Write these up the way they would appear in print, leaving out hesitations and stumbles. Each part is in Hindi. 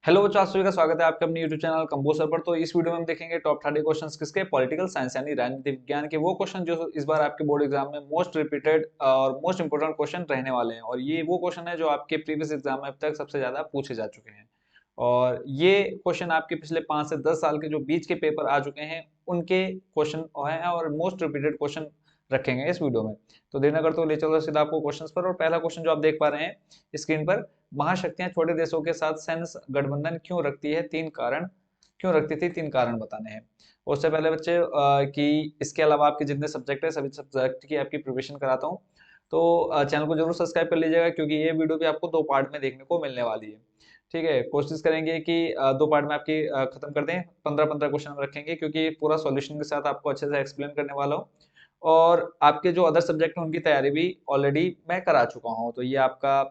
हेलो बच्चों, आप सभी का स्वागत है आपके अपने यूट्यूब चैनल कंपोजर पर। तो इस वीडियो में हम देखेंगे टॉप 30 क्वेश्चंस किसके, पॉलिटिकल साइंस यानी राजनीति विज्ञान के वो क्वेश्चन जो इस बार आपके बोर्ड एग्जाम में मोस्ट रिपीटेड और मोस्ट इंपोर्टेंट क्वेश्चन रहने वाले हैं। और ये वो क्वेश्चन है जो आपके प्रीवियस एग्जाम में अब तक सबसे ज्यादा पूछे जा चुके हैं। और ये क्वेश्चन आपके पिछले 5 से 10 साल के जो बीच के पेपर आ चुके हैं उनके क्वेश्चन हैं और मोस्ट रिपीटेड क्वेश्चन रखेंगे इस वीडियो में। तो देर न करते हुए ले चलो सीधा आपको क्वेश्चन पर। और पहला क्वेश्चन जो आप देख पा रहे हैं स्क्रीन पर, महाशक्तियां छोटे देशों के साथ सैन्य गठबंधन क्यों रखती है, 3 कारण क्यों रखती थी, 3 कारण बताने हैं। उससे पहले बच्चे कि इसके अलावा आपके जितने सब्जेक्ट है सभी सब्जेक्ट की आपकी प्रिपरेशन कराता हूँ। तो चैनल को जरूर सब्सक्राइब कर लीजिएगा क्योंकि ये वीडियो भी आपको 2 पार्ट में देखने को मिलने वाली है। ठीक है, कोशिश करेंगे कि 2 पार्ट में आपकी खत्म कर दें। 15-15 क्वेश्चन रखेंगे क्योंकि पूरा सॉल्यूशन के साथ आपको अच्छे से एक्सप्लेन करने वाला हूँ। और आपके जो अदर सब्जेक्ट हैं उनकी तैयारी भी ऑलरेडी मैं करा चुका हूँ। तो ये आपका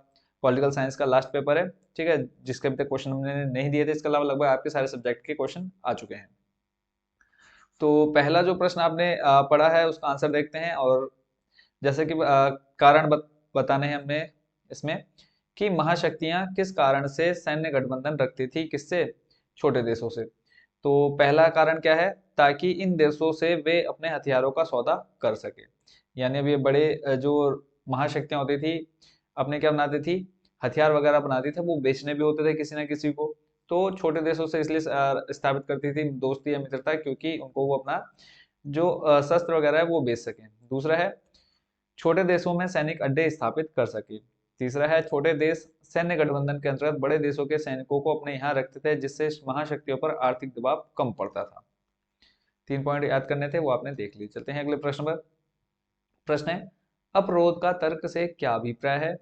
पॉलिटिकल साइंस का लास्ट पेपर है, ठीक है, जिसके अभी तक क्वेश्चन हमने नहीं दिए थे। इसके अलावा लगभग आपके सारे सब्जेक्ट के क्वेश्चन आ चुके हैं। तो पहला जो प्रश्न आपने पढ़ा है उसका आंसर देखते हैं। और जैसे कि कारण बताने हैं हमने इसमें कि महाशक्तियां किस कारण से सैन्य गठबंधन रखती थी, किससे, छोटे देशों से। तो पहला कारण क्या है, ताकि इन देशों से वे अपने हथियारों का सौदा कर सके। यानी अब ये बड़े जो महाशक्तियां होती थी अपने क्या बनाती थी, हथियार वगैरह बनाती थे, वो बेचने भी होते थे किसी ना किसी को। तो छोटे देशों से इसलिए स्थापित करती थी दोस्ती या मित्रता, क्योंकि उनको वो अपना जो शस्त्र वगैरह है वो बेच सकें। दूसरा है छोटे देशों में सैनिक अड्डे स्थापित कर सके। तीसरा है छोटे देश सैन्य गठबंधन के अंतर्गत बड़े देशों के सैनिकों को अपने यहाँ रखते थे, जिससे महाशक्तियों पर आर्थिक दबाव कम पड़ता था। 3 पॉइंट याद करने थे, वो आपने देख लिए। चलते हैं अगले प्रश्न पर। प्रश्न है, अपरोध का तर्क से क्या अभिप्राय है,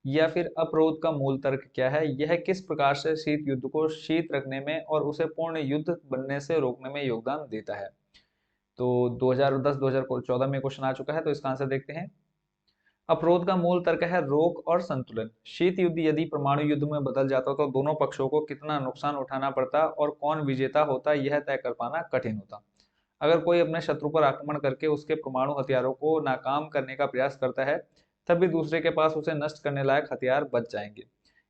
या फिर अपरोध का मूल तर्क क्या है, यह किस प्रकार से शीत युद्ध को शीत रखने में और उसे पूर्ण युद्ध बनने से रोकने में योगदान देता है। तो 2010-2014 में क्वेश्चन आ चुका है, तो इसका आंसर देखते हैं। अपरोध का मूल तर्क है रोक और संतुलन। शीत युद्ध यदि परमाणु युद्ध में बदल जाता तो दोनों पक्षों को कितना नुकसान उठाना पड़ता और कौन विजेता होता यह तय कर पाना कठिन होता। अगर कोई अपने शत्रु पर आक्रमण करके उसके परमाणु हथियारों को नाकाम करने का प्रयास करता है, तब भी दूसरे के पास उसे नष्ट करने लायक हथियार बच जाएंगे।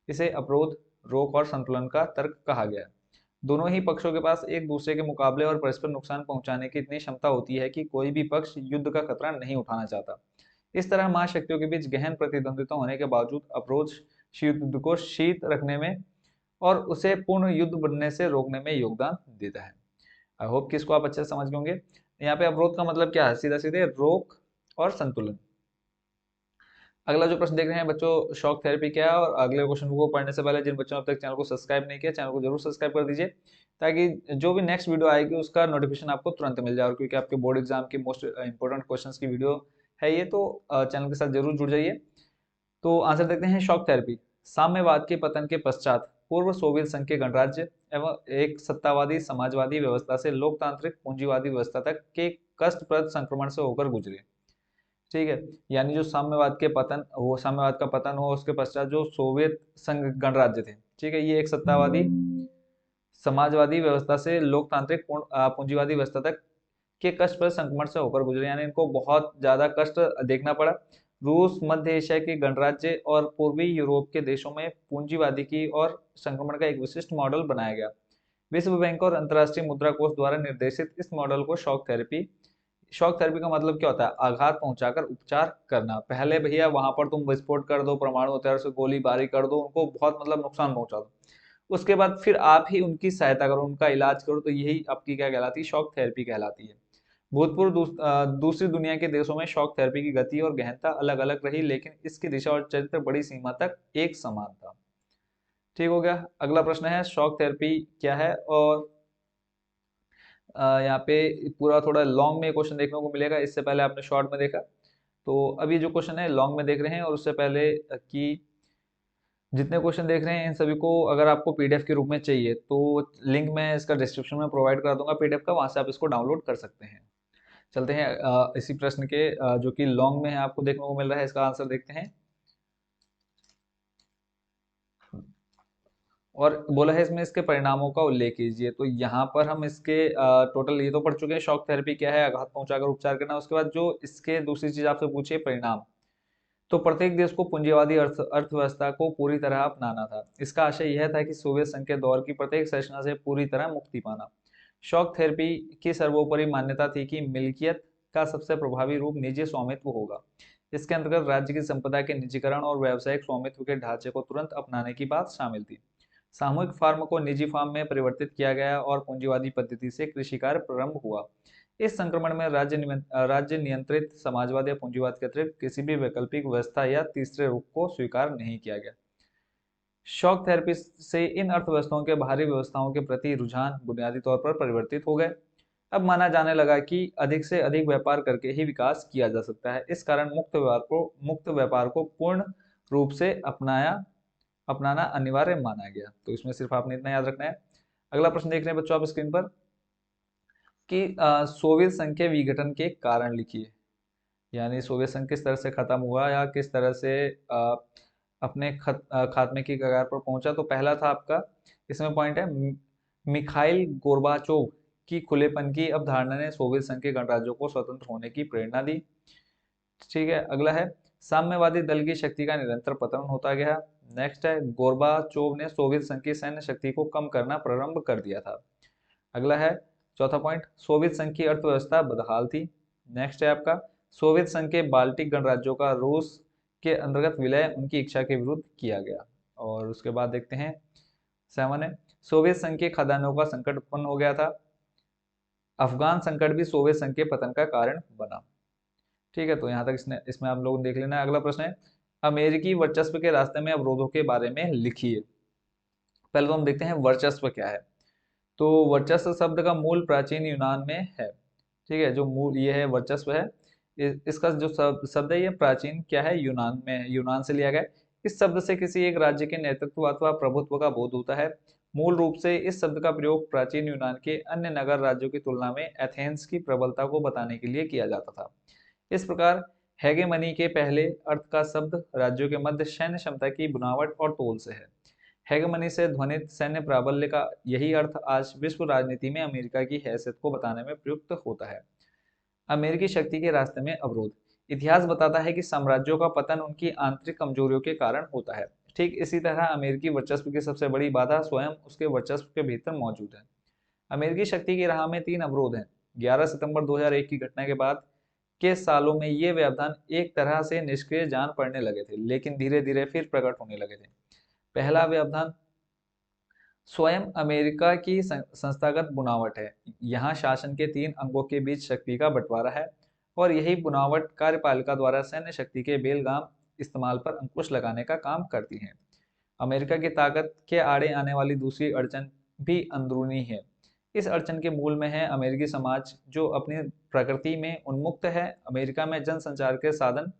इसे अपरोध, रोक और संतुलन का तर्क कहा गया है। दोनों ही पक्षों के पास एक दूसरे के मुकाबले और परस्पर नुकसान पहुंचाने की इतनी क्षमता होती है कि कोई भी पक्ष युद्ध का खतरा नहीं उठाना चाहता। इस तरह महाशक्तियों के बीच गहन प्रतिद्वंद्विता होने के बावजूद अप्रोच शीत युद्ध को शीत रखने में और उसे पूर्ण युद्ध बनने से रोकने में योगदान देता है। आई होप कि इसको आप अच्छे से समझ गए होंगे। यहाँ पे अवरोध का मतलब क्या है, सीधा सीधे रोक और संतुलन। अगला जो प्रश्न देख रहे हैं बच्चों, शॉक थेरेपी क्या है। और अगले क्वेश्चन को पढ़ने से पहले जिन बच्चों ने अब तक चैनल को सब्सक्राइब नहीं किया, चैनल को जरूर सब्सक्राइब कर दीजिए, ताकि जो भी नेक्स्ट वीडियो आएगी उसका नोटिफिकेशन आपको तुरंत मिल जाए। और क्योंकि आपके बोर्ड एग्जाम की मोस्ट इंपोर्टेंट क्वेश्चंस की वीडियो है ये, तो चैनल के साथ जरूर जुड़ जाइए। तो आंसर देखते हैं, शॉक थेरेपी साम्यवाद के पतन के पश्चात पूर्व सोवियत संघ के गणराज्य एवं एक सत्तावादी समाजवादी व्यवस्था से लोकतांत्रिक पूंजीवादी व्यवस्था तक के कष्टप्रद संक्रमण से होकर गुजरे। ठीक है, यानी जो साम्यवाद के पतन, वो साम्यवाद का पतन हुआ उसके पश्चात जो सोवियत संघ गणराज्य थे, ठीक है, ये एक सत्तावादी समाजवादी व्यवस्था से लोकतांत्रिक पूंजीवादी व्यवस्था तक के कष्टप्रद संक्रमण से होकर गुजरे। यानी इनको बहुत ज्यादा कष्ट देखना पड़ा। रूस, मध्य एशिया के गणराज्य और पूर्वी यूरोप के देशों में पूंजीवादी की और संक्रमण का एक विशिष्ट मॉडल बनाया गया। विश्व बैंक और अंतर्राष्ट्रीय मुद्रा कोष द्वारा निर्देशित इस मॉडल को शॉक थेरेपी का मतलब क्या होता है, आघात पहुंचाकर उपचार करना। पहले भैया वहां पर तुम विस्फोट कर दो, परमाणु हथियार से गोलीबारी कर दो, उनको बहुत मतलब नुकसान पहुंचा दो, उसके बाद फिर आप ही उनकी सहायता करो, उनका इलाज करो, तो यही आपकी क्या कहलाती है, शॉक थेरेपी कहलाती है। भूतपूर्व दूसरी दुनिया के देशों में शॉक थेरेपी की गति और गहनता अलग अलग रही, लेकिन इसकी दिशा और चरित्र बड़ी सीमा तक एक समान था। ठीक हो गया। अगला प्रश्न है, शॉक थेरेपी क्या है। और यहाँ पे पूरा थोड़ा लॉन्ग में क्वेश्चन देखने को मिलेगा, इससे पहले आपने शॉर्ट में देखा। तो अभी जो क्वेश्चन है लॉन्ग में देख रहे हैं। और उससे पहले कि जितने क्वेश्चन देख रहे हैं इन सभी को अगर आपको पीडीएफ के रूप में चाहिए तो लिंक मैं इसका डिस्क्रिप्शन में प्रोवाइड करा दूंगा पीडीएफ का, वहां से आप इसको डाउनलोड कर सकते हैं। चलते हैं इसी प्रश्न के जो कि लॉन्ग में है आपको देखने को मिल रहा है, इसका आंसर देखते हैं। और बोला है इसमें इसके परिणामों का उल्लेख कीजिए। तो यहाँ पर हम इसके टोटल ये तो पढ़ चुके हैं, शॉक थेरेपी क्या है, आघात पहुंचाकर उपचार करना। उसके बाद जो इसके दूसरी चीज आपसे पूछिए परिणाम, तो प्रत्येक देश को पूंजीवादी अर्थव्यवस्था को पूरी तरह अपनाना था। इसका आशय यह था कि सोवियत संघ के दौर की प्रत्येक सेशना से पूरी तरह मुक्ति पाना। शॉक थेरेपी की सर्वोपरि मान्यता थी कि मिल्कियत का सबसे प्रभावी रूप निजी स्वामित्व होगा। इसके अंतर्गत राज्य की संपदा के निजीकरण और व्यावसायिक स्वामित्व के ढांचे को तुरंत अपनाने की बात शामिल थी। सामूहिक फार्म को निजी फार्म में परिवर्तित किया गया और पूंजीवादी पद्धति से कृषि कार्य प्रारंभ हुआ। इस संक्रमण में राज्य नियंत्रित समाजवाद या पूंजीवाद के अतिरिक्त किसी भी वैकल्पिक व्यवस्था या तीसरे रूप को स्वीकार नहीं किया गया। शॉक थेरेपी से इन अर्थव्यवस्थाओं के बाहरी व्यवस्थाओं के प्रति रुझान बुनियादी तौर पर परिवर्तित हो गए। अब माना जाने लगा कि अधिक से अधिक व्यापार करके ही विकास किया जा सकता है। इस कारण मुक्त व्यापार को पूर्ण रूप से अपनाना अनिवार्य माना गया। तो इसमें सिर्फ आपने इतना याद रखना है। अगला प्रश्न देख रहे हैं बच्चों आप स्क्रीन पर कि सोवियत संघ के विघटन के कारण लिखिए। यानी सोवियत संघ किस तरह से खत्म हुआ या किस तरह से अपने खात्मे की कगार पर पहुंचा। तो पहला था आपका, इसमें पॉइंट है, मिखाइल गोर्बाचोव की खुलेपन की अवधारणा ने सोवियत संघ के गणराज्यों को स्वतंत्र होने की प्रेरणा दी। ठीक है, अगला है, साम्यवादी दल की शक्ति का निरंतर पतन होता गया। नेक्स्ट है, गोर्बाचोव ने सोवियत संघ की सैन्य शक्ति को कम करना प्रारंभ कर दिया था। अगला है चौथा पॉइंट, सोवियत संघ की अर्थव्यवस्था बदहाल थी। नेक्स्ट है आपका, सोवियत संघ के बाल्टिक गणराज्यों का रूस के अंतर्गत विलय उनकी इच्छा के विरुद्ध किया गया। और उसके बाद देखते हैं 7 है, सोवियत संघ के खदानों का संकट उत्पन्न हो गया था। अफगान संकट भी सोवियत संघ के पतन का कारण बना। ठीक है, तो यहाँ तक इसमें आप लोग देख लेना है। अगला प्रश्न है, अमेरिकी वर्चस्व के रास्ते में अवरोधों के बारे में लिखिए। पहले तो हम देखते हैं वर्चस्व क्या है। तो वर्चस्व शब्द का मूल प्राचीन यूनान में है। ठीक है, जो मूल ये है वर्चस्व है, इसका जो शब्द है ये प्राचीन क्या है, यूनान में है, यूनान से लिया गया। इस शब्द से किसी एक राज्य के नेतृत्व अथवा प्रभुत्व का बोध होता है। मूल रूप से इस शब्द का प्रयोग प्राचीन यूनान के अन्य नगर राज्यों की तुलना में एथेंस की प्रबलता को बताने के लिए किया जाता था। इस प्रकार हेगेमनी के पहले अर्थ का शब्द राज्यों के मध्य सैन्य क्षमता की बनावट और तोल से है। हेगेमनी से ध्वनित सैन्य प्राबल्य का यही अर्थ आज विश्व राजनीति में अमेरिका की हैसियत को बताने में प्रयुक्त होता है। अमेरिकी शक्ति के रास्ते में अवरोध। इतिहास बताता है कि साम्राज्यों का पतन उनकी आंतरिक कमजोरियों के कारण होता है। ठीक इसी तरह अमेरिकी वर्चस्व की सबसे बड़ी बाधा स्वयं उसके वर्चस्व के भीतर मौजूद है। अमेरिकी शक्ति की राह में 3 अवरोध हैं। 11 सितंबर 2001 की घटना के बाद के सालों में ये व्यवधान एक तरह से निष्क्रिय जान पड़ने लगे थे, लेकिन धीरे धीरे फिर प्रकट होने लगे थे। पहला व्यवधान स्वयं अमेरिका की संस्थागत बुनावट है। यहाँ शासन के 3 अंगों के बीच शक्ति का बंटवारा है और यही बुनावट कार्यपालिका द्वारा सैन्य शक्ति के बेलगाम इस्तेमाल पर अंकुश लगाने का काम करती है। अमेरिका की ताकत के आड़े आने वाली दूसरी अड़चन भी अंदरूनी है। इस अड़चन के मूल में है अमेरिकी समाज, जो अपनी प्रकृति में उन्मुक्त है। अमेरिका में जनसंचार के साधन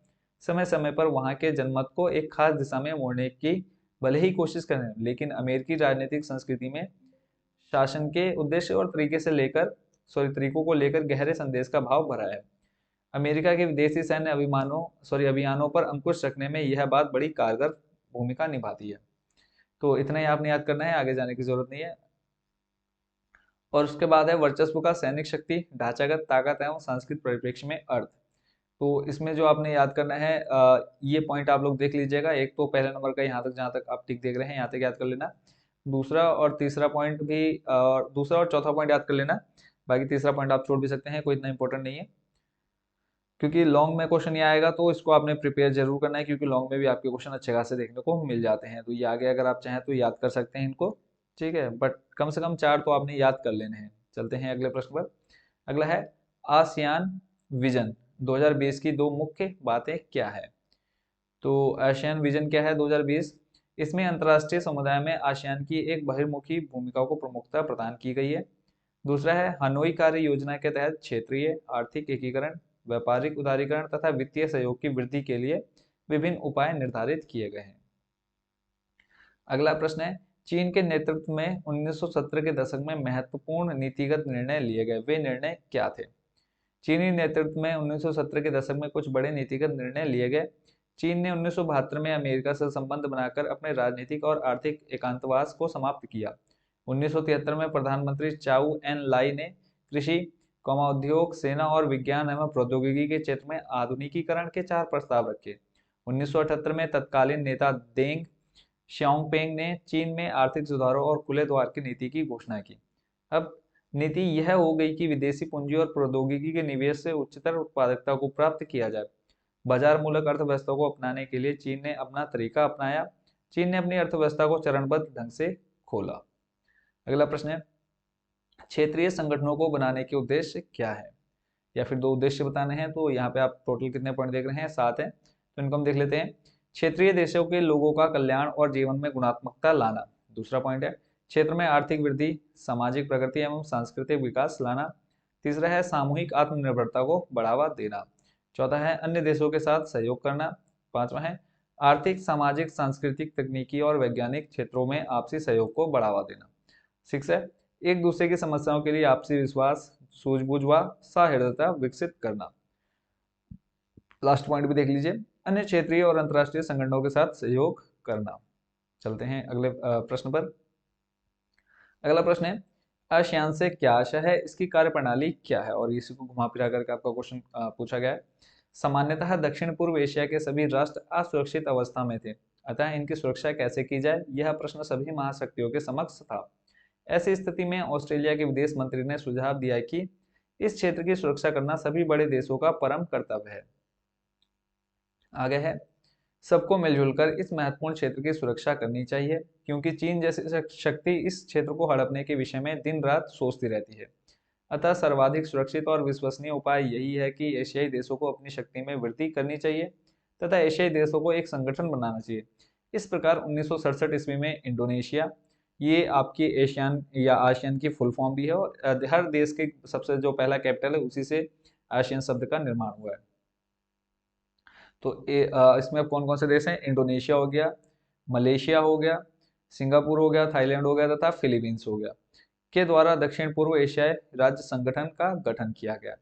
समय समय पर वहां के जनमत को एक खास दिशा में मोड़ने की भले ही कोशिश करें, लेकिन अमेरिकी राजनीतिक संस्कृति में शासन के उद्देश्य और तरीकों को लेकर गहरे संदेश का भाव भरा है। अमेरिका के विदेशी सैन्य अभियानों पर अंकुश रखने में यह बात बड़ी कारगर भूमिका निभाती है। तो इतना ही आपने याद करना है, आगे जाने की जरूरत नहीं है। और उसके बाद है वर्चस्व का सैनिक शक्ति, ढांचागत ताकत एवं सांस्कृतिक परिप्रेक्ष्य में अर्थ। तो इसमें जो आपने याद करना है, ये पॉइंट आप लोग देख लीजिएगा। एक तो पहले नंबर का यहाँ तक, जहाँ तक आप टिक देख रहे हैं यहाँ तक याद कर लेना। दूसरा और तीसरा पॉइंट भी, दूसरा और चौथा पॉइंट याद कर लेना। बाकी तीसरा पॉइंट आप छोड़ भी सकते हैं, कोई इतना इंपॉर्टेंट नहीं है, क्योंकि लॉन्ग में क्वेश्चन ये आएगा तो इसको आपने प्रिपेयर जरूर करना है, क्योंकि लॉन्ग में भी आपके क्वेश्चन अच्छे खासे देखने को मिल जाते हैं। तो ये आगे अगर आप चाहें तो याद कर सकते हैं इनको। ठीक है, बट कम से कम 4 तो आपने याद कर लेने हैं। चलते हैं अगले प्रश्न पर। अगला है, आसियान विजन 2020 की 2 मुख्य बातें क्या है। तो आसियान विजन क्या है 2020? इसमें अंतर्राष्ट्रीय समुदाय में आसियान की एक बहिर्मुखी भूमिका को प्रमुखता प्रदान की गई है। दूसरा है, हनोई कार्य योजना के तहत क्षेत्रीय आर्थिक एकीकरण, व्यापारिक उदारीकरण तथा वित्तीय सहयोग की वृद्धि के लिए विभिन्न उपाय निर्धारित किए गए हैं। अगला प्रश्न है, चीन के नेतृत्व में 1970 के दशक में महत्वपूर्ण नीतिगत निर्णय लिए गए, वे निर्णय क्या थे। चीनी नेतृत्व में 1970 के दशक में कुछ बड़े नीतिगत निर्णय लिए गए। चीन ने 1972 में अमेरिका से संबंध बनाकर अपने राजनीतिक और आर्थिक एकांतवास को समाप्त किया। 1973 में प्रधानमंत्री चाउ एन लाई ने कृषि, उद्योग, सेना और विज्ञान एवं प्रौद्योगिकी के क्षेत्र में आधुनिकीकरण के 4 प्रस्ताव रखे। 1978 में तत्कालीन नेता देंग श्याओपिंग ने चीन में आर्थिक सुधारों और खुले द्वार की नीति की घोषणा की। अब नीति यह हो गई कि विदेशी पूंजी और प्रौद्योगिकी के निवेश से उच्चतर उत्पादकता को प्राप्त किया जाए। बाजार मूलक अर्थव्यवस्था को अपनाने के लिए चीन ने अपना तरीका अपनाया। चीन ने अपनी अर्थव्यवस्था को चरणबद्ध ढंग से खोला। अगला प्रश्न है, क्षेत्रीय संगठनों को बनाने के उद्देश्य क्या है, या फिर दो उद्देश्य बताने हैं। तो यहाँ पे आप टोटल कितने पॉइंट देख रहे हैं, 7 हैं, तो इनको हम देख लेते हैं। क्षेत्रीय देशों के लोगों का कल्याण और जीवन में गुणात्मकता लाना, दूसरा पॉइंट है। क्षेत्र में आर्थिक वृद्धि, सामाजिक प्रगति एवं सांस्कृतिक विकास लाना। तीसरा है सामूहिक आत्मनिर्भरता को बढ़ावा देना। चौथा है अन्य देशों के साथ सहयोग करना। पांचवा है आर्थिक, सामाजिक, सांस्कृतिक, तकनीकी और वैज्ञानिक क्षेत्रों में आपसी सहयोग को बढ़ावा देना। 6 है एक दूसरे की समस्याओं के लिए आपसी विश्वास, सूझबूझ व सहृदयता विकसित करना। लास्ट पॉइंट भी देख लीजिए, अन्य क्षेत्रीय और अंतर्राष्ट्रीय संगठनों के साथ सहयोग करना। चलते हैं अगले प्रश्न पर। अगला प्रश्न है, आसियान से क्या आशा है, इसकी कार्यप्रणाली क्या है, और इसी को घुमा फिरा करके आपका क्वेश्चन पूछा गया है। सामान्यतः दक्षिण पूर्व एशिया के सभी राष्ट्र असुरक्षित अवस्था में थे, अतः इनकी सुरक्षा कैसे की जाए, यह प्रश्न सभी महाशक्तियों के समक्ष था। ऐसी स्थिति में ऑस्ट्रेलिया के विदेश मंत्री ने सुझाव दिया कि इस क्षेत्र की सुरक्षा करना सभी बड़े देशों का परम कर्तव्य है। आगे है, सबको मिलजुल कर इस महत्वपूर्ण क्षेत्र की सुरक्षा करनी चाहिए, क्योंकि चीन जैसी शक्ति इस क्षेत्र को हड़पने के विषय में दिन रात सोचती रहती है। अतः सर्वाधिक सुरक्षित और विश्वसनीय उपाय यही है कि एशियाई देशों को अपनी शक्ति में वृद्धि करनी चाहिए तथा एशियाई देशों को एक संगठन बनाना चाहिए। इस प्रकार 1967 ईस्वी में इंडोनेशिया, ये आपकी एशियान या आसियान की फुल फॉर्म भी है, और हर देश के सबसे जो पहला कैपिटल है उसी से आसियान शब्द का निर्माण हुआ है। तो इसमें कौन कौन से देश हैं, इंडोनेशिया हो गया, मलेशिया हो गया, सिंगापुर हो गया, थाईलैंड हो गया तथा फिलीपींस हो गया, के द्वारा दक्षिण पूर्व एशियाई राज्य संगठन का गठन किया गया।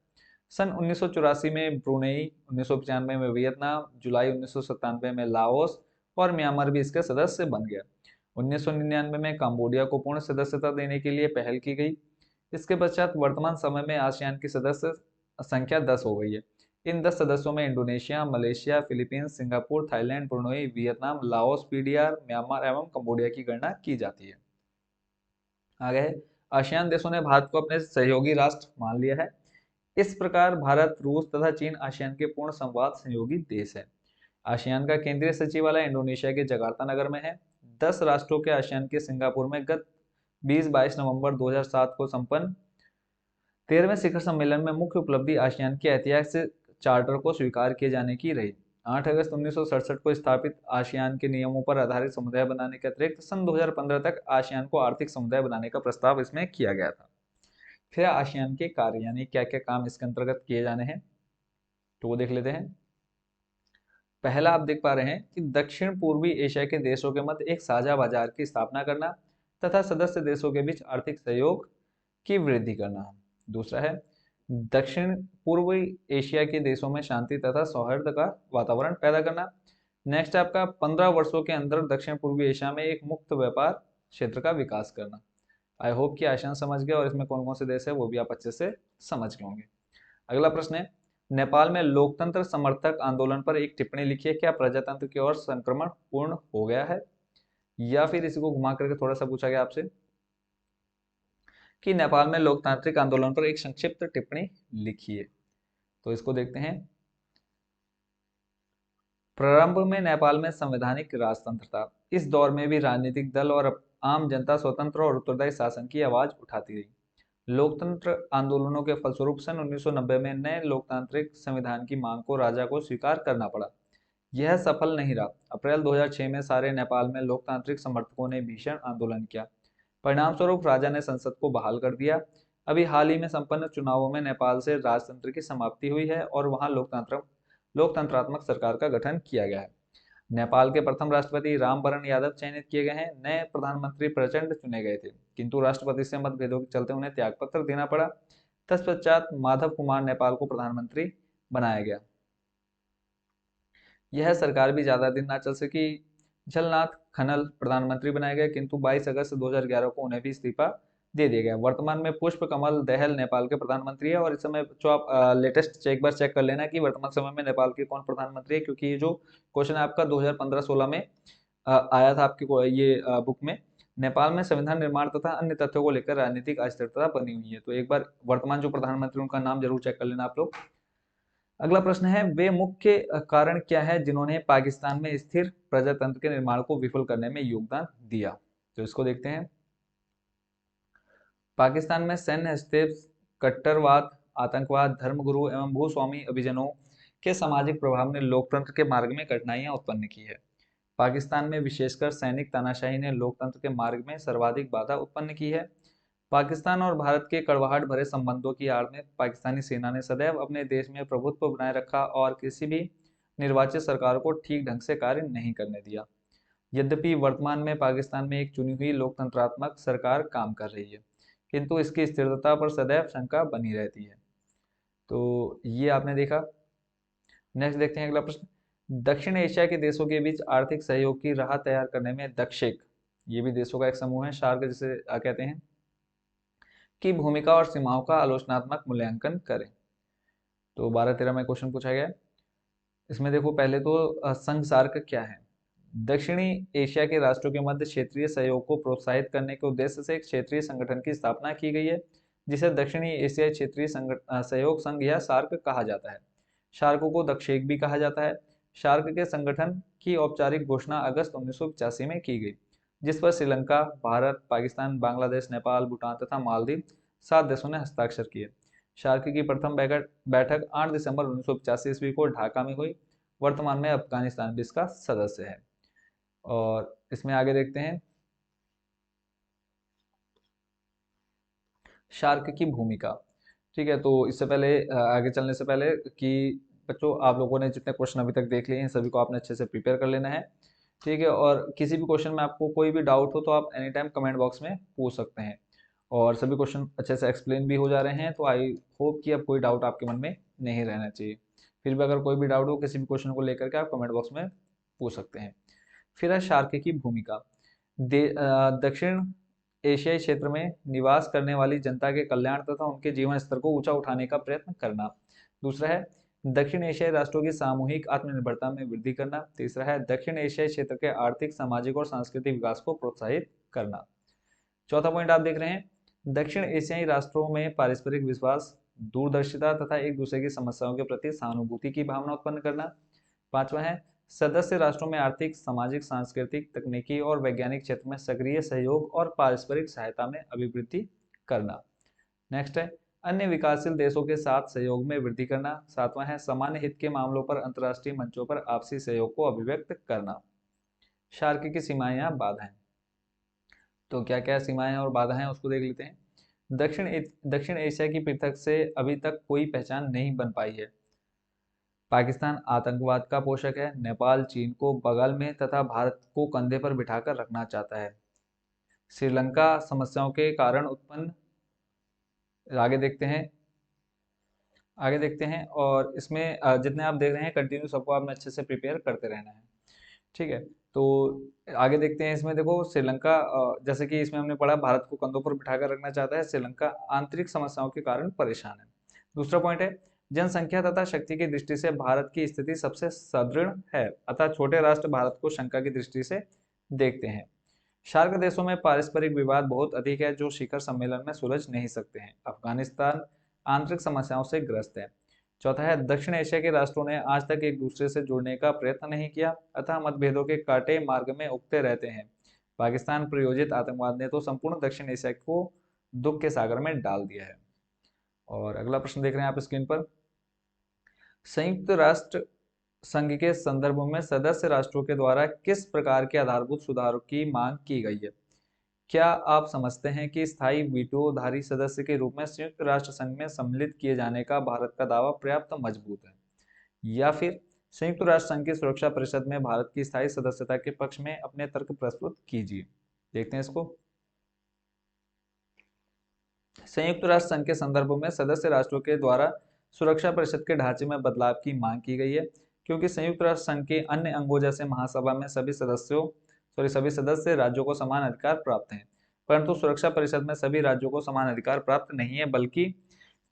सन 1984 में ब्रुनेई, 1995 में वियतनाम, जुलाई 1997 में लाओस और म्यांमार भी इसके सदस्य बन गया। 1999 में कंबोडिया को पूर्ण सदस्यता देने के लिए पहल की गई। इसके पश्चात वर्तमान समय में आसियान की सदस्य संख्या 10 हो गई है। इन 10 सदस्यों में Indonesia, Malaysia, Philippines, Singapore, Thailand, Brunei, Vietnam, Laos, PDR, Myanmar एवं कंबोडिया की गणना की जाती है। आगे है, आसियान देशों ने भारत को अपने सहयोगी राष्ट्र मान लिया है। इस प्रकार भारत, रूस तथा चीन आसियान के पूर्ण संवाद सहयोगी देश है। आसियान का केंद्रीय सचिवालय इंडोनेशिया के जकार्ता नगर में है। 10 राष्ट्रों के आसियान के सिंगापुर में गत 20-22 नवंबर 2007 को संपन्न 13वें शिखर सम्मेलन में मुख्य उपलब्धि आसियान के ऐतिहासिक चार्टर को स्वीकार किए जाने की रही। 8 अगस्त 1967 को स्थापित आसियान के नियमों पर आधारित समुदाय बनाने के अतिरिक्त सन 2015 तक आसियान को आर्थिक समुदाय बनाने का प्रस्ताव इसमें किया गया था। फिर आसियान के कार्य यानी क्या क्या काम इसके अंतर्गत किए जाने हैं, तो वो देख लेते हैं। पहला आप देख पा रहे हैं कि दक्षिण पूर्वी एशिया के देशों के मध्य एक साझा बाजार की स्थापना करना तथा सदस्य देशों के बीच आर्थिक सहयोग की वृद्धि करना। दूसरा है दक्षिण पूर्वी एशिया के देशों में शांति तथा सौहार्द का वातावरण पैदा करना। नेक्स्ट आपका 15 वर्षों के अंदर दक्षिण पूर्वी एशिया में एक मुक्त व्यापार क्षेत्र का विकास करना। आई होप कि आसान समझ गए और इसमें कौन कौन से देश है वो भी आप अच्छे से समझ गए होंगे। अगला प्रश्न है, नेपाल में लोकतंत्र समर्थक आंदोलन पर एक टिप्पणी लिखिए, क्या प्रजातंत्र की ओर संक्रमण पूर्ण हो गया है, या फिर इसी को घुमा करके थोड़ा सा पूछा गया आपसे कि नेपाल में लोकतांत्रिक आंदोलन पर एक संक्षिप्त टिप्पणी लिखिए। तो इसको देखते हैं। प्रारंभ में नेपाल में संवैधानिक राजतंत्र था। इस दौर में भी राजनीतिक दल और आम जनता स्वतंत्र और उत्तरदायी शासन की आवाज उठाती रही। लोकतंत्र आंदोलनों के फलस्वरूप सन 1990 में नए लोकतांत्रिक संविधान की मांग को राजा को स्वीकार करना पड़ा। यह सफल नहीं रहा। अप्रैल 2006 में सारे नेपाल में लोकतांत्रिक समर्थकों ने भीषण आंदोलन किया। परिणाम स्वरूप राजा ने संसद को बहाल कर दिया। अभी हाल ही में संपन्न चुनावों में नेपाल से राजतंत्र की समाप्ति हुई है और वहां लोकतंत्रात्मक सरकार का गठन किया गया है। नेपाल के प्रथम राष्ट्रपति रामवरण यादव चयनित किए गए हैं। नए प्रधानमंत्री प्रचंड चुने गए थे, किंतु राष्ट्रपति से मतभेदों के चलते उन्हें त्यागपत्र देना पड़ा। तत्पश्चात माधव कुमार नेपाल को प्रधानमंत्री बनाया गया। यह सरकार भी ज्यादा दिन ना चल सकी। झलनाथ खनल प्रधानमंत्री बनाए गए, किंतु 22 अगस्त 2011 को उन्हें भी इस्तीफा दे दिया गया। वर्तमान में पुष्प कमल दहल नेपाल के प्रधानमंत्री है। और इस समय जो आप लेटेस्ट एक बार चेक कर लेना कि वर्तमान समय में नेपाल के कौन प्रधानमंत्री है, क्योंकि ये जो क्वेश्चन है आपका 2015-16 में आया था आपके ये बुक में। नेपाल में संविधान निर्माण तथा अन्य तथ्यों को लेकर राजनीतिक अस्थिरता बनी हुई है। तो एक बार वर्तमान जो प्रधानमंत्री उनका नाम जरूर चेक कर लेना आप लोग। अगला प्रश्न है, वे मुख्य कारण क्या है जिन्होंने पाकिस्तान में स्थिर प्रजातंत्र के निर्माण को विफल करने में योगदान दिया। तो इसको देखते हैं। पाकिस्तान में सैन्य हस्तक्षेप, कट्टरवाद, आतंकवाद, धर्मगुरु एवं भूस्वामी अभिजनों के सामाजिक प्रभाव ने लोकतंत्र के मार्ग में कठिनाइयां उत्पन्न की है। पाकिस्तान में विशेषकर सैनिक तानाशाही ने लोकतंत्र के मार्ग में सर्वाधिक बाधा उत्पन्न की है। पाकिस्तान और भारत के कड़वाहट भरे संबंधों की आड़ में पाकिस्तानी सेना ने सदैव अपने देश में प्रभुत्व बनाए रखा और किसी भी निर्वाचित सरकार को ठीक ढंग से कार्य नहीं करने दिया। यद्यपि वर्तमान में पाकिस्तान में एक चुनी हुई लोकतंत्रात्मक सरकार काम कर रही है, किंतु इसकी स्थिरता पर सदैव शंका बनी रहती है। तो ये आपने देखा। नेक्स्ट देखते हैं अगला प्रश्न। दक्षिण एशिया के देशों के बीच आर्थिक सहयोग की राह तैयार करने में दक्षेक, ये भी देशों का एक समूह है, शार्क जिसे कहते हैं, की भूमिका और सीमाओं का आलोचनात्मक मूल्यांकन करें। तो 12-13 में क्वेश्चन पूछा गया। इसमें देखो पहले तो संघ सार्क क्या है। दक्षिणी एशिया के राष्ट्रों के मध्य क्षेत्रीय सहयोग को प्रोत्साहित करने के उद्देश्य से एक क्षेत्रीय संगठन की स्थापना की गई है, जिसे दक्षिणी एशियाई क्षेत्रीय सहयोग संघ या सार्क कहा जाता है। शार्क को दक्षेक भी कहा जाता है। शार्क के संगठन की औपचारिक घोषणा अगस्त 1985 में की गई, जिस पर श्रीलंका, भारत, पाकिस्तान, बांग्लादेश, नेपाल, भूटान तथा मालदीव 7 देशों ने हस्ताक्षर किए। शार्क की प्रथम बैठक 8 दिसंबर 1985 ईस्वी को ढाका में हुई। वर्तमान में अफगानिस्तान भी इसका सदस्य है। और इसमें आगे देखते हैं शार्क की भूमिका। ठीक है, तो इससे पहले आगे चलने से पहले कि बच्चों आप लोगों ने जितने क्वेश्चन अभी तक देख लिए हैं सभी को आपने अच्छे से प्रिपेयर कर लेना है। ठीक है, और किसी भी क्वेश्चन में आपको कोई भी डाउट हो तो आप एनी टाइम कमेंट बॉक्स में पूछ सकते हैं। और सभी क्वेश्चन अच्छे से एक्सप्लेन भी हो जा रहे हैं, तो आई होप कि अब कोई डाउट आपके मन में नहीं रहना चाहिए। फिर भी अगर कोई भी डाउट हो किसी भी क्वेश्चन को लेकर के आप कमेंट बॉक्स में पूछ सकते हैं। फिर है शार्क की भूमिका। दक्षिण एशियाई क्षेत्र में निवास करने वाली जनता के कल्याण तथा उनके जीवन स्तर को ऊंचा उठाने का प्रयत्न करना। दूसरा है दक्षिण एशियाई राष्ट्रों की सामूहिक आत्मनिर्भरता में वृद्धि करना। तीसरा है दक्षिण एशियाई क्षेत्र के आर्थिक, सामाजिक और सांस्कृतिक विकास को प्रोत्साहित करना। चौथा पॉइंट आप देख रहे हैं, दक्षिण एशियाई राष्ट्रों में पारस्परिक विश्वास, दूरदर्शिता तथा एक दूसरे की समस्याओं के प्रति सहानुभूति की भावना उत्पन्न करना। पांचवा है सदस्य राष्ट्रों में आर्थिक, सामाजिक, सांस्कृतिक, तकनीकी और वैज्ञानिक क्षेत्र में सक्रिय सहयोग और पारस्परिक सहायता में अभिवृद्धि करना। नेक्स्ट है अन्य विकासशील देशों के साथ सहयोग में वृद्धि करना। सातवां है सामान्य हित के मामलों पर अंतर्राष्ट्रीय मंचों पर आपसी सहयोग को अभिव्यक्त करना। शार्क की सीमाएं या बाधाएं। तो क्या क्या सीमाएं और बाधाएं उसको देख लेते हैं। दक्षिण एशिया की पृथक से अभी तक कोई पहचान नहीं बन पाई है। पाकिस्तान आतंकवाद का पोषक है। नेपाल चीन को बगल में तथा भारत को कंधे पर बिठाकर रखना चाहता है। श्रीलंका समस्याओं के कारण उत्पन्न। आगे देखते हैं और इसमें जितने आप देख रहे हैं कंटिन्यू सबको आपने अच्छे से प्रिपेयर करते रहना है। ठीक है, तो आगे देखते हैं। इसमें देखो श्रीलंका, जैसे कि इसमें हमने पढ़ा भारत को कंधों पर बिठाकर रखना चाहता है। श्रीलंका आंतरिक समस्याओं के कारण परेशान है। दूसरा पॉइंट है जनसंख्या तथा शक्ति की दृष्टि से भारत की स्थिति सबसे सुदृढ़ है, अतः छोटे राष्ट्र भारत को शंका की दृष्टि से देखते हैं। शार्क देशों में पारस्परिक विवाद बहुत अधिक है जो शिखर सम्मेलन में सुलझ नहीं सकते हैं। अफगानिस्तान आंतरिक समस्याओं से ग्रस्त है। चौथा है दक्षिण एशिया के राष्ट्रों ने आज तक एक दूसरे से जुड़ने का प्रयत्न नहीं किया, अतः मतभेदों के कांटे मार्ग में उगते रहते हैं। पाकिस्तान प्रायोजित आतंकवाद ने तो संपूर्ण दक्षिण एशिया को दुख के सागर में डाल दिया है। और अगला प्रश्न देख रहे हैं आप स्क्रीन पर। संयुक्त राष्ट्र संघ के संदर्भ में सदस्य राष्ट्रों के द्वारा किस प्रकार के आधारभूत सुधारों की मांग की गई है। क्या आप समझते हैं कि स्थायी वीटोधारी सदस्य के रूप में संयुक्त राष्ट्र संघ में सम्मिलित किए जाने का भारत का दावा पर्याप्त मजबूत है, या फिर संयुक्त राष्ट्र संघ की सुरक्षा परिषद में भारत की स्थायी सदस्यता के पक्ष में अपने तर्क प्रस्तुत कीजिए। देखते हैं इसको। संयुक्त राष्ट्र संघ के संदर्भ में सदस्य राष्ट्रों के द्वारा सुरक्षा परिषद के ढांचे में बदलाव की मांग की गई है, क्योंकि संयुक्त राष्ट्र संघ के अन्य अंगों जैसे महासभा में सभी सदस्य राज्यों को समान अधिकार प्राप्त हैं। परंतु सुरक्षा परिषद में सभी राज्यों को समान अधिकार प्राप्त नहीं है, बल्कि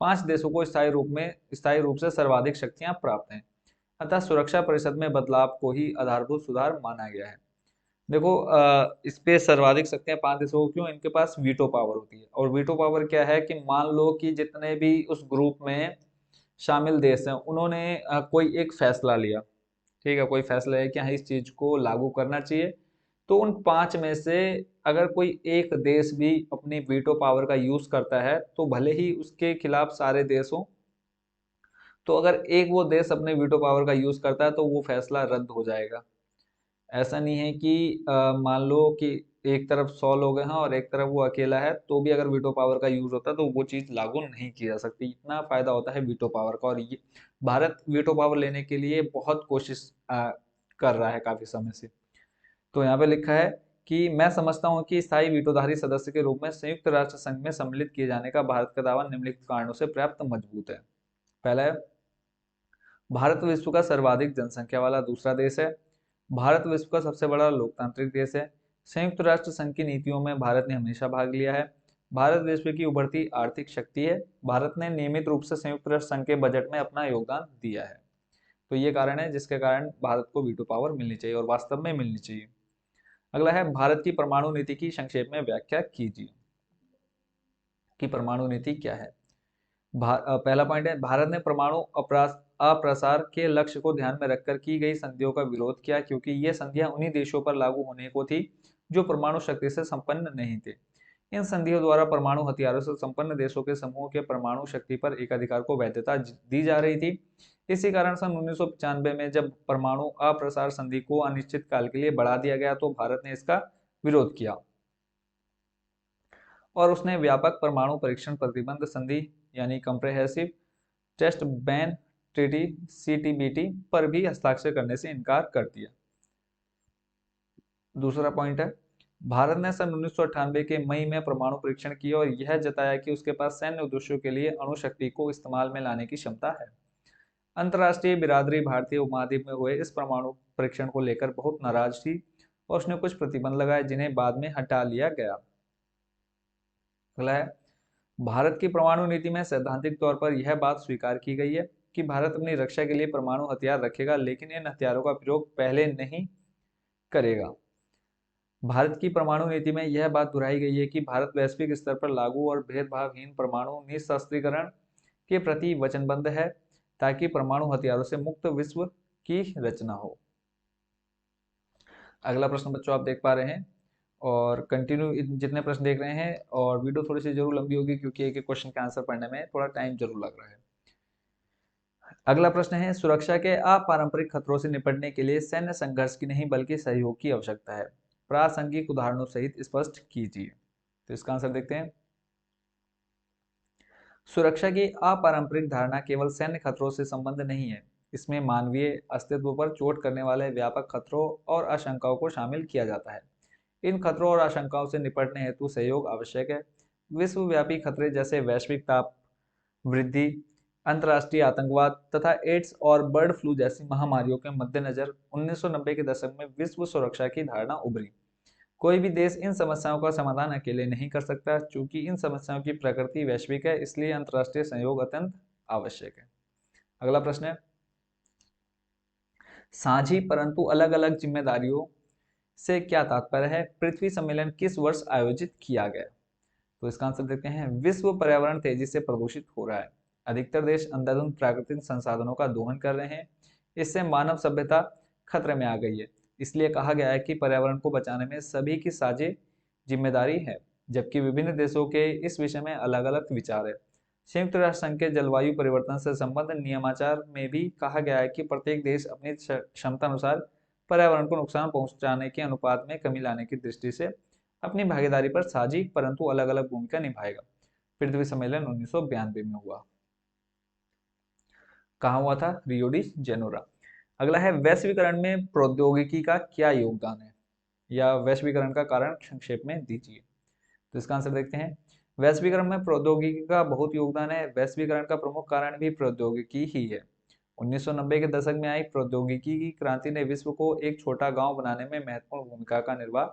5 देशों को स्थायी रूप से सर्वाधिक शक्तियां प्राप्त हैं। अतः सुरक्षा परिषद में बदलाव को ही आधारभूत सुधार माना गया है। देखो, इस पे सर्वाधिक शक्तियां 5 देशों को क्यों? इनके पास वीटो पावर होती है। और वीटो पावर क्या है कि मान लो कि जितने भी उस ग्रुप में शामिल देश हैं, उन्होंने कोई एक फैसला लिया, ठीक है, कोई फैसला है कि हाँ इस चीज को लागू करना चाहिए, तो उन 5 में से अगर कोई एक देश भी अपनी वीटो पावर का यूज करता है, तो भले ही उसके खिलाफ सारे देश हों, तो अगर एक वो देश अपने वीटो पावर का यूज करता है तो वो फैसला रद्द हो जाएगा। ऐसा नहीं है कि मान लो कि एक तरफ 100 लोग हैं और एक तरफ वो अकेला है, तो भी अगर वीटो पावर का यूज होता है तो वो चीज लागू नहीं की जा सकती। इतना फायदा होता है वीटो पावर का। और ये भारत वीटो पावर लेने के लिए बहुत कोशिश कर रहा है काफी समय से। तो यहाँ पे लिखा है कि मैं समझता हूँ कि स्थायी वीटोधारी सदस्य के रूप में संयुक्त राष्ट्र संघ में सम्मिलित किए जाने का भारत का दावा निम्नलिखित कारणों से पर्याप्त मजबूत है। पहला है, भारत विश्व का सर्वाधिक जनसंख्या वाला दूसरा देश है। भारत विश्व का सबसे बड़ा लोकतांत्रिक देश है। संयुक्त राष्ट्र संघ की नीतियों में भारत ने हमेशा भाग लिया है। भारत विश्व की उभरती आर्थिक शक्ति है। भारत ने नियमित रूप से संयुक्त राष्ट्र संघ के बजट में अपना योगदान दिया है। तो ये कारण है जिसके कारण भारत को वीटो पावर मिलनी चाहिए और वास्तव में मिलनी चाहिए। अगला है, भारत की परमाणु नीति की संक्षेप में व्याख्या कीजिए कि परमाणु नीति क्या है। पहला पॉइंट है, भारत ने परमाणु अप्रसार के लक्ष्य को ध्यान में रखकर की गई संधियों का विरोध किया, क्योंकि ये संधियां उन्हीं देशों पर लागू होने को थी जो परमाणु शक्ति से संपन्न नहीं थे। इन संधियों द्वारा परमाणु हथियारों से संपन्न देशों के समूह के परमाणु शक्ति पर एकाधिकार को वैधता दी जा रही थी। इसी कारण सन 1995 में जब परमाणु अप्रसार संधि को अनिश्चित काल के लिए बढ़ा दिया गया, तो भारत ने इसका विरोध किया और उसने व्यापक परमाणु परीक्षण प्रतिबंध संधि यानी comprehensive test ban treaty CTBT पर भी हस्ताक्षर करने से इनकार कर दिया। दूसरा पॉइंट है, भारत ने सन 1998 के मई में परमाणु परीक्षण किया और यह जताया कि उसके पास सैन्य उद्देश्यों के लिए अणु शक्ति को इस्तेमाल में लाने की क्षमता है। अंतर्राष्ट्रीय बिरादरी भारतीय उपमहाद्वीप में हुए इस परमाणु परीक्षण को लेकर बहुत नाराज थी और उसने कुछ प्रतिबंध लगाए, जिन्हें बाद में हटा लिया गया। अगला है, भारत की परमाणु नीति में सैद्धांतिक तौर पर यह बात स्वीकार की गई है कि भारत अपनी रक्षा के लिए परमाणु हथियार रखेगा, लेकिन इन हथियारों का प्रयोग पहले नहीं करेगा। भारत की परमाणु नीति में यह बात दोहराई गई है कि भारत वैश्विक स्तर पर लागू और भेदभावहीन परमाणु निशस्त्रीकरण के प्रति वचनबद्ध है, ताकि परमाणु हथियारों से मुक्त विश्व की रचना हो। अगला प्रश्न बच्चों आप देख पा रहे हैं, और कंटिन्यू जितने प्रश्न देख रहे हैं, और वीडियो थोड़ी सी जरूर लंबी होगी क्योंकि एक एक क्वेश्चन का आंसर पढ़ने में थोड़ा टाइम जरूर लग रहा है। अगला प्रश्न है, सुरक्षा के अपारंपरिक खतरों से निपटने के लिए सैन्य संघर्ष की नहीं बल्कि सहयोग की आवश्यकता है। प्रासंगिक उदाहरणों सहित स्पष्ट कीजिए। तो इसका आंसर देखते हैं। सुरक्षा की अपारंपरिक धारणा केवल सैन्य खतरों से संबंध नहीं है, इसमें मानवीय अस्तित्व पर चोट करने वाले व्यापक खतरों और आशंकाओं को शामिल किया जाता है। इन खतरों और आशंकाओं से निपटने हेतु सहयोग आवश्यक है। विश्वव्यापी खतरे जैसे वैश्विक ताप वृद्धि, अंतर्राष्ट्रीय आतंकवाद तथा एड्स और बर्ड फ्लू जैसी महामारियों के मद्देनजर 1990 के दशक में विश्व सुरक्षा की धारणा उभरी। कोई भी देश इन समस्याओं का समाधान अकेले नहीं कर सकता। चूंकि इन समस्याओं की प्रकृति वैश्विक है, इसलिए अंतर्राष्ट्रीय सहयोग अत्यंत आवश्यक है। अगला प्रश्न है, साझी परंतु अलग अलग जिम्मेदारियों से क्या तात्पर्य है? पृथ्वी सम्मेलन किस वर्ष आयोजित किया गया? तो इसका आंसर देखते हैं। विश्व पर्यावरण तेजी से प्रदूषित हो रहा है। अधिकतर देश अंधाधुंध प्राकृतिक संसाधनों का दोहन कर रहे हैं। इससे मानव सभ्यता खतरे में आ गई है। इसलिए कहा गया है कि पर्यावरण को बचाने में सभी की साझी जिम्मेदारी है, जबकि विभिन्न देशों के इस विषय में अलग अलग विचार है। संयुक्त राष्ट्र संघ के जलवायु परिवर्तन से संबंधित नियमाचार में भी कहा गया है कि प्रत्येक देश अपनी क्षमता अनुसार पर्यावरण को नुकसान पहुंचाने के अनुपात में कमी लाने की दृष्टि से अपनी भागीदारी पर साझी परंतु अलग अलग भूमिका निभाएगा। पृथ्वी सम्मेलन 1992 में हुआ। कहाँ हुआ था? Rio de Janeiro. अगला है, वैश्वीकरण में प्रौद्योगिकी का क्या योगदान है, या वैश्वीकरण का कारण संक्षेप में दीजिए। तो इसका आंसर देखते हैं। वैश्वीकरण में प्रौद्योगिकी का बहुत योगदान है। वैश्वीकरण का प्रमुख कारण भी प्रौद्योगिकी ही है। 1990 के दशक में आई प्रौद्योगिकी की क्रांति ने विश्व को एक छोटा गांव बनाने में महत्वपूर्ण भूमिका का निर्वाह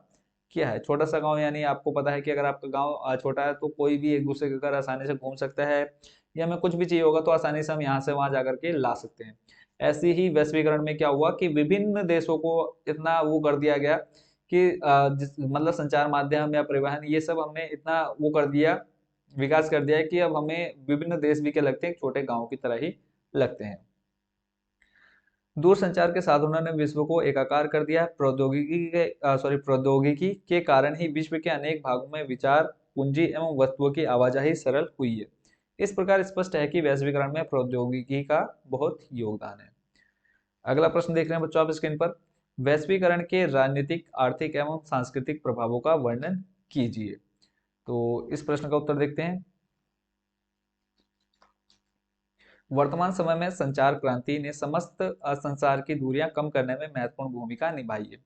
किया है। छोटा सा गांव यानी आपको पता है कि अगर आपका गांव छोटा है तो कोई भी एक दूसरे के घर आसानी से घूम सकता है, या हमें कुछ भी चाहिए होगा तो आसानी से हम यहाँ से वहां जाकर के ला सकते हैं। ऐसे ही वैश्वीकरण में क्या हुआ कि विभिन्न देशों को इतना वो कर दिया गया कि मतलब संचार माध्यम या परिवहन ये सब हमने इतना वो कर दिया, विकास कर दिया है कि अब हमें विभिन्न देश भी क्या लगते हैं, छोटे गाँव की तरह ही लगते हैं। दूरसंचार के साधनों ने विश्व को एकाकार कर दिया है। प्रौद्योगिकी के कारण ही विश्व के अनेक भागों में विचार, पूंजी एवं वस्तुओं की आवाजाही सरल हुई है। इस प्रकार स्पष्ट है कि वैश्वीकरण में प्रौद्योगिकी का बहुत योगदान है। अगला प्रश्न देख रहे हैं बच्चों आप स्क्रीन पर। वैश्वीकरण के राजनीतिक, आर्थिक एवं सांस्कृतिक प्रभावों का वर्णन कीजिए। तो इस प्रश्न का उत्तर देखते हैं। वर्तमान समय में संचार क्रांति ने समस्त संसार की दूरियां कम करने में महत्वपूर्ण भूमिका निभाई है।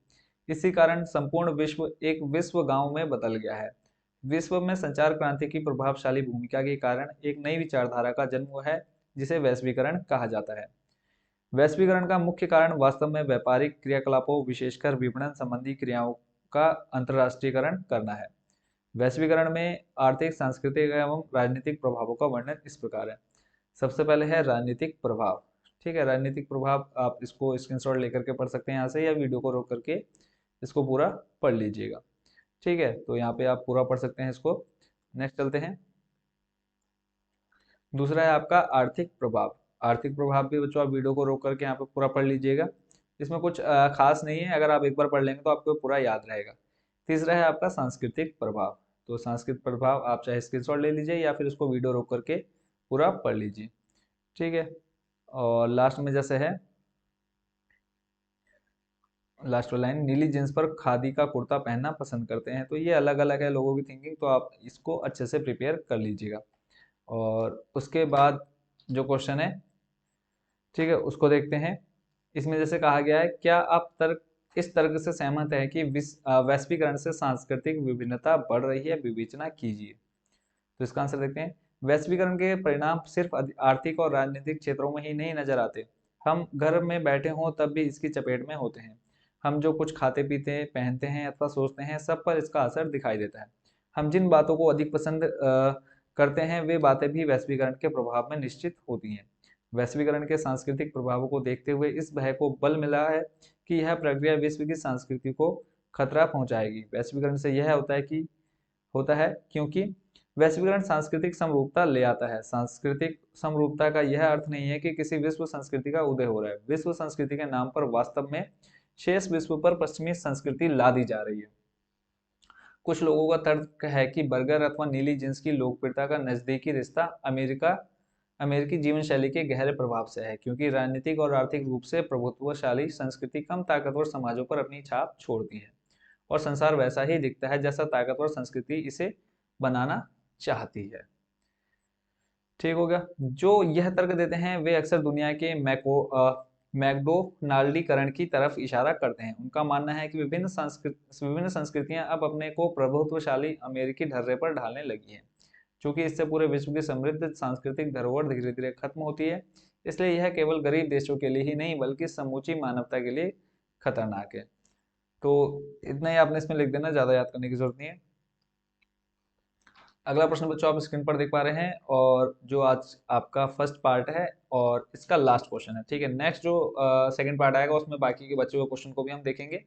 इसी कारण संपूर्ण विश्व एक विश्व गांव में बदल गया है। विश्व में संचार क्रांति की प्रभावशाली भूमिका के कारण एक नई विचारधारा का जन्म हुआ है, जिसे वैश्वीकरण कहा जाता है। वैश्वीकरण का मुख्य कारण वास्तव में व्यापारिक क्रियाकलापों, विशेषकर विपणन संबंधी क्रियाओं का अंतर्राष्ट्रीयकरण करना है। वैश्वीकरण में आर्थिक, सांस्कृतिक एवं राजनीतिक प्रभावों का वर्णन इस प्रकार है। सबसे पहले है राजनीतिक प्रभाव। ठीक है, राजनीतिक प्रभाव आप इसको स्क्रीनशॉट लेकर के पढ़ सकते हैं यहाँ से, या वीडियो को रोक करके इसको पूरा पढ़ लीजिएगा। ठीक है, तो यहाँ पे आप पूरा पढ़ सकते हैं इसको। नेक्स्ट चलते हैं। दूसरा है आपका आर्थिक प्रभाव। आर्थिक प्रभाव भी बच्चों आप वीडियो को रोक करके यहाँ पे पूरा पढ़ लीजिएगा। इसमें कुछ खास नहीं है, अगर आप एक बार पढ़ लेंगे तो आपको पूरा याद रहेगा। तीसरा है आपका सांस्कृतिक प्रभाव। तो सांस्कृतिक प्रभाव आप चाहे स्क्रीनशॉट ले लीजिए या फिर उसको वीडियो रोक करके पूरा पढ़ लीजिए। ठीक है, और लास्ट में जैसे है लास्ट वाला लाइन, नीली जींस पर खादी का कुर्ता पहनना पसंद करते हैं। तो ये अलग अलग है लोगों की थिंकिंग, तो आप इसको अच्छे से प्रिपेयर कर लीजिएगा। और उसके बाद जो क्वेश्चन है, ठीक है, उसको देखते हैं। इसमें जैसे कहा गया है, क्या आप इस तर्क से सहमत है कि वैश्वीकरण से सांस्कृतिक विभिन्नता बढ़ रही है? विवेचना कीजिए। तो इसका आंसर देखते हैं। वैश्वीकरण के परिणाम सिर्फ आर्थिक और राजनीतिक क्षेत्रों में ही नहीं नजर आते। हम घर में बैठे हों तब भी इसकी चपेट में होते हैं। हम जो कुछ खाते पीते हैं, पहनते हैं अथवा सोचते हैं, सब पर इसका असर दिखाई देता है। हम जिन बातों को अधिक पसंद करते हैं, वे बातें भी वैश्वीकरण के प्रभाव में निश्चित होती हैं। वैश्वीकरण के सांस्कृतिक प्रभावों को देखते हुए इस भय को बल मिला है कि यह प्रक्रिया विश्व की संस्कृति को खतरा पहुंचाएगी। वैश्वीकरण से यह होता है क्योंकि वैश्वीकरण सांस्कृतिक समरूपता ले आता है। सांस्कृतिक समरूपता का यह अर्थ नहीं है कि किसी विश्व संस्कृति का उदय हो रहा है। विश्व संस्कृति के नाम पर वास्तव में शेष विश्व पर पश्चिमी संस्कृति ला दी जा रही है। कुछ लोगों का तर्क है कि बर्गर अथवा नीली जींस की लोकप्रियता का नजदीकी रिश्ता अमेरिकी जीवन शैली के गहरे प्रभाव से है, क्योंकि राजनीतिक और आर्थिक रूप से प्रभुत्वशाली संस्कृति कम ताकतवर समाजों पर अपनी छाप छोड़ती है, और संसार वैसा ही दिखता है जैसा ताकतवर संस्कृति इसे बनाना चाहती है। ठीक हो गया। जो यह तर्क देते हैं वे अक्सर दुनिया के मैकडोनाल्डीकरण की तरफ इशारा करते हैं। उनका मानना है कि विभिन्न संस्कृतियां अब अपने को प्रभुत्वशाली अमेरिकी ढर्रे पर ढालने लगी हैं। चूंकि इससे पूरे विश्व की समृद्ध सांस्कृतिक धरोहर धीरे धीरे खत्म होती है, इसलिए यह केवल गरीब देशों के लिए ही नहीं बल्कि समूची मानवता के लिए खतरनाक है। तो इतना ही आपने इसमें लिख देना, ज्यादा याद करने की जरूरत नहीं है। अगला प्रश्न बच्चों आप स्क्रीन पर देख पा रहे हैं, और जो आज आपका फर्स्ट पार्ट है और इसका लास्ट क्वेश्चन है। ठीक है, नेक्स्ट जो सेकंड पार्ट आएगा उसमें बाकी के बच्चों के क्वेश्चन को भी हम देखेंगे,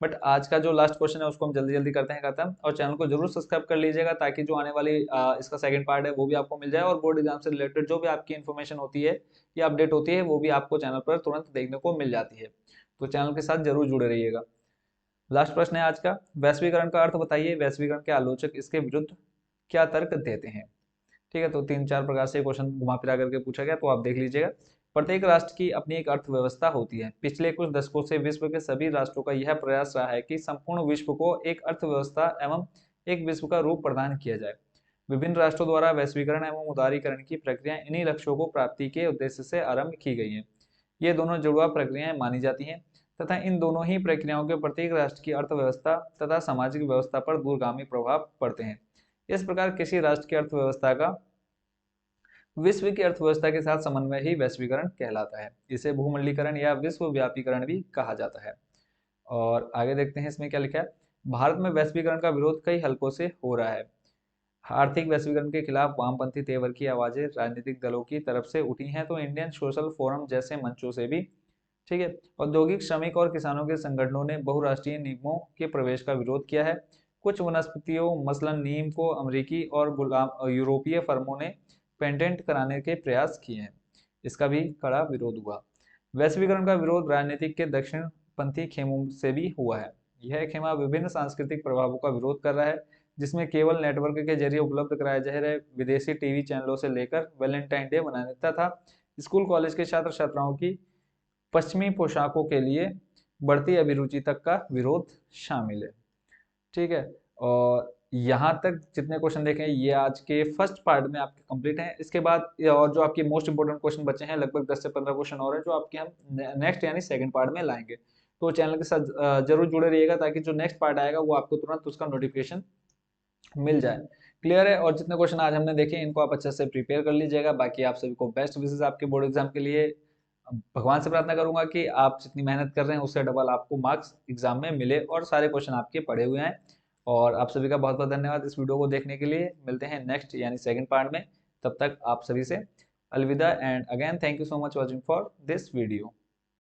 बट आज का जो लास्ट क्वेश्चन है उसको हम जल्दी जल्दी करते हैं खत्म। और चैनल को जरूर सब्सक्राइब कर लीजिएगा ताकि जो आने वाली इसका सेकंड पार्ट है वो भी आपको मिल जाए, और बोर्ड एग्जाम से रिलेटेड जो भी आपकी इन्फॉर्मेशन होती है या अपडेट होती है वो भी आपको चैनल पर तुरंत देखने को मिल जाती है। तो चैनल के साथ जरूर जुड़े रहिएगा। लास्ट प्रश्न है आज का, वैश्वीकरण का अर्थ बताइए। वैश्वीकरण के आलोचक इसके विरुद्ध क्या तर्क देते हैं? ठीक है, तो 3-4 प्रकार से क्वेश्चन घुमा फिरा करके पूछा गया, तो आप देख लीजिएगा। प्रत्येक राष्ट्र की अपनी एक अर्थव्यवस्था होती है। पिछले कुछ दशकों से विश्व के सभी राष्ट्रों का यह प्रयास रहा है कि संपूर्ण विश्व को एक अर्थव्यवस्था एवं एक विश्व का रूप प्रदान किया जाए। विभिन्न राष्ट्रों द्वारा वैश्वीकरण एवं उदारीकरण की प्रक्रिया इन्हीं लक्ष्यों को प्राप्ति के उद्देश्य से आरंभ की गई है। ये दोनों जुड़वा प्रक्रियाएं मानी जाती हैं तथा इन दोनों ही प्रक्रियाओं के प्रत्येक राष्ट्र की अर्थव्यवस्था तथा सामाजिक व्यवस्था पर दूरगामी प्रभाव पड़ते हैं। इस प्रकार किसी राष्ट्र की अर्थव्यवस्था का विश्व की अर्थव्यवस्था के साथ समन्वय ही वैश्वीकरण कहलाता है। इसे भूमंडलीकरण या विश्व व्यापीकरण भी कहा जाता है। और आगे देखते हैं इसमें क्या लिखा है। भारत में वैश्वीकरण का विरोध कई हलकों से हो रहा है। आर्थिक वैश्वीकरण के खिलाफ वामपंथी तेवर की आवाजें राजनीतिक दलों की तरफ से उठी हैं, तो इंडियन सोशल फोरम जैसे मंचों से भी। ठीक है। औद्योगिक, श्रमिक और किसानों के संगठनों ने बहुराष्ट्रीय निगमों के प्रवेश का विरोध किया है। कुछ वनस्पतियों मसलन नीम को अमेरिकी और गुलाम यूरोपीय फर्मों ने पेटेंट कराने के प्रयास किए हैं। इसका भी कड़ा विरोध हुआ। वैश्वीकरण का विरोध राजनीतिक के दक्षिणपंथी खेमों से भी हुआ है। यह खेमा विभिन्न सांस्कृतिक प्रभावों का विरोध कर रहा है, जिसमें केबल नेटवर्क के जरिए उपलब्ध कराए जा रहे विदेशी टीवी चैनलों से लेकर वैलेंटाइन डे मनाने तथा स्कूल कॉलेज के छात्र छात्राओं की पश्चिमी पोशाकों के लिए बढ़ती अभिरुचि तक का विरोध शामिल है। ठीक है। और यहाँ तक जितने क्वेश्चन देखे ये आज के फर्स्ट पार्ट में आपके कंप्लीट हैं। इसके बाद और जो आपके मोस्ट इंपोर्टेंट क्वेश्चन बचे हैं, लगभग 10 से 15 क्वेश्चन और हैं जो आपके हम नेक्स्ट यानी सेकंड पार्ट में लाएंगे। तो चैनल के साथ जरूर जुड़े रहिएगा, ताकि जो नेक्स्ट पार्ट आएगा वो आपको तुरंत उसका नोटिफिकेशन मिल जाए। क्लियर है। और जितने क्वेश्चन आज हमने देखे इनको आप अच्छे से प्रिपेयर कर लीजिएगा। बाकी आप सभी को बेस्ट विशेष आपके बोर्ड एग्जाम के लिए। भगवान से प्रार्थना करूंगा कि आप जितनी मेहनत कर रहे हैं उससे डबल आपको मार्क्स एग्जाम में मिले और सारे क्वेश्चन आपके पढ़े हुए हैं। और आप सभी का बहुत बहुत धन्यवाद इस वीडियो को देखने के लिए। मिलते हैं नेक्स्ट यानी सेकंड पार्ट में। तब तक आप सभी से अलविदा and again thank you so much watching for this video.